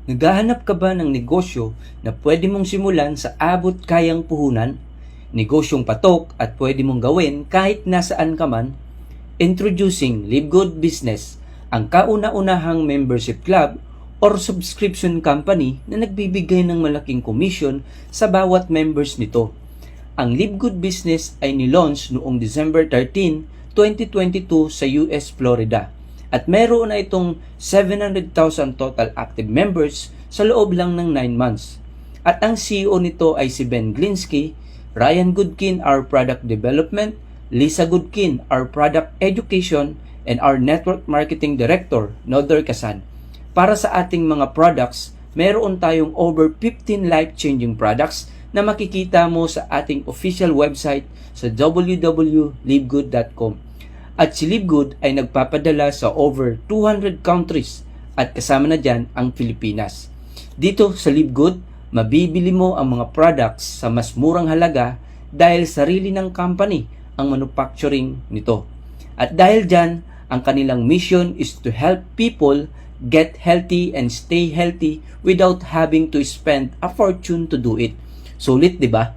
Naghahanap ka ba ng negosyo na pwede mong simulan sa abot kayang puhunan? Negosyong patok at pwede mong gawin kahit nasaan ka man? Introducing Live Good Business, ang kauna-unahang membership club or subscription company na nagbibigay ng malaking komisyon sa bawat members nito. Ang Live Good Business ay nilaunch noong December 13, 2022 sa US, Florida. At meron na itong 700,000 total active members sa loob lang ng 9 months. At ang CEO nito ay si Ben Glinsky, Ryan Goodkin, our Product Development, Lisa Goodkin, our Product Education, and our Network Marketing Director, Nodor Kasan. Para sa ating mga products, meron tayong over 15 life-changing products na makikita mo sa ating official website sa www.livegood.com. At si Livegood ay nagpapadala sa over 200 countries at kasama na dyan ang Pilipinas. Dito sa Livegood, mabibili mo ang mga products sa mas murang halaga dahil sarili ng company ang manufacturing nito. At dahil dyan, ang kanilang mission is to help people get healthy and stay healthy without having to spend a fortune to do it. Sulit, di ba?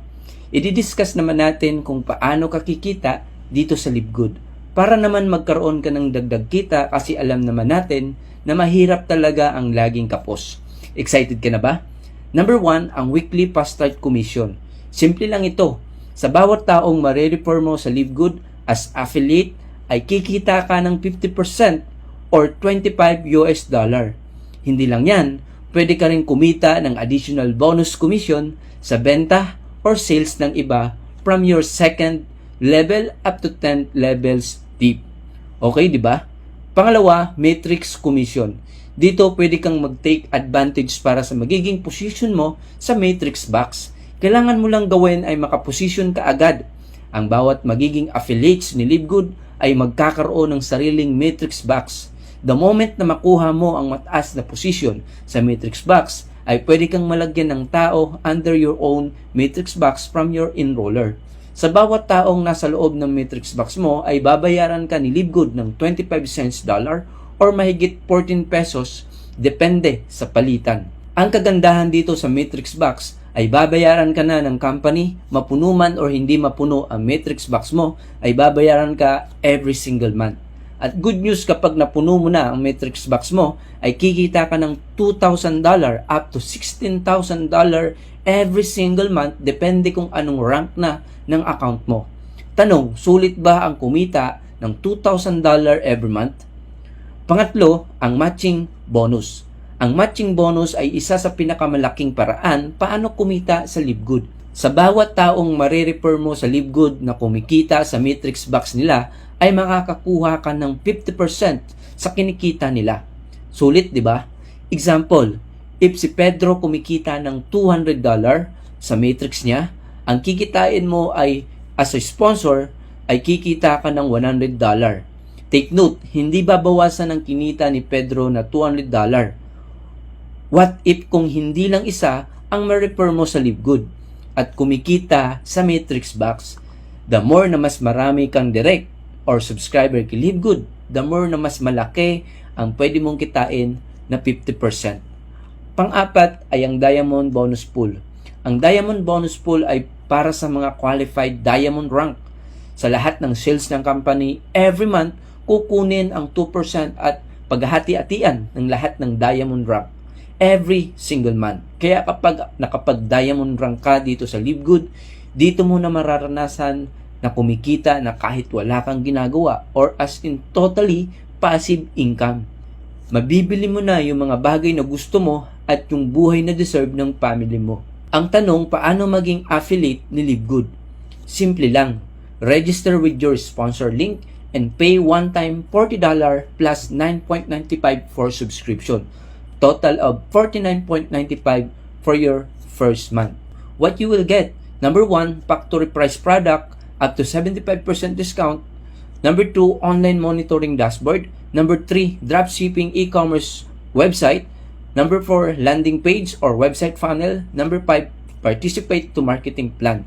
I-discuss naman natin kung paano kakikita dito sa Livegood. Para naman magkaroon ka ng dagdag kita kasi alam naman natin na mahirap talaga ang laging kapos. Excited ka na ba? Number 1, ang weekly pastime commission. Simple lang ito. Sa bawat taong ma-refer mo sa Livegood as affiliate, ay kikita ka ng 50% or $25. Hindi lang yan, pwede ka rin kumita ng additional bonus commission sa benta or sales ng iba from your second level up to 10 levels deep. Okay, di ba? Pangalawa, matrix commission. Dito pwede kang mag-take advantage para sa magiging position mo sa matrix box. Kailangan mo lang gawin ay makaposition ka agad. Ang bawat magiging affiliates ni Livegood ay magkakaroon ng sariling matrix box. The moment na makuha mo ang mataas na position sa matrix box, ay pwede kang malagyan ng tao under your own matrix box from your enroller. Sa bawat taong nasa loob ng matrix box mo ay babayaran ka ni Livegood ng 25 cents dollar or mahigit 14 pesos depende sa palitan. Ang kagandahan dito sa matrix box ay babayaran ka na ng company, mapuno man or hindi mapuno ang matrix box mo, ay babayaran ka every single month. At good news, kapag napuno mo na ang matrix box mo, ay kikita ka ng $2,000 up to $16,000 every single month, depende kung anong rank na ng account mo. Tanong, sulit ba ang kumita ng $2,000 every month? Pangatlo, ang matching bonus. Ang matching bonus ay isa sa pinakamalaking paraan paano kumita sa Livegood. Sa bawat taong marirefer mo sa Livegood na kumikita sa matrix box nila, ay makakakuha ka ng 50% sa kinikita nila. Sulit, di ba? Example, if si Pedro kumikita ng $200 sa matrix niya, ang kikitain mo ay as a sponsor ay kikita ka ng $100. Take note, hindi babawasan ang kinita ni Pedro na $200. What if kung hindi lang isa ang ma-refer mo sa Livegood at kumikita sa matrix box? The more na mas marami kang direct or subscriber kay Livegood, the more na mas malaki ang pwede mong kitain na 50%. Pang-apat ay ang Diamond Bonus Pool. Ang Diamond Bonus Pool ay para sa mga qualified Diamond rank. Sa lahat ng sales ng company, every month, kukunin ang 2% at paghahati-hatian ng lahat ng Diamond rank every single month. Kaya kapag nakapag-Diamond rank ka dito sa Livegood, dito mo na mararanasan na kumikita na kahit wala kang ginagawa or as in totally passive income. Mabibili mo na yung mga bagay na gusto mo at yung buhay na deserve ng family mo. Ang tanong, paano maging affiliate ni Livegood? Simple lang. Register with your sponsor link and pay one-time $40 plus $9.95 for subscription. Total of $49.95 for your first month. What you will get? Number 1, factory price product up to 75% discount. Number 2, online monitoring dashboard. Number 3, dropshipping e-commerce website. Number 4, landing page or website funnel. Number 5, participate to marketing plan.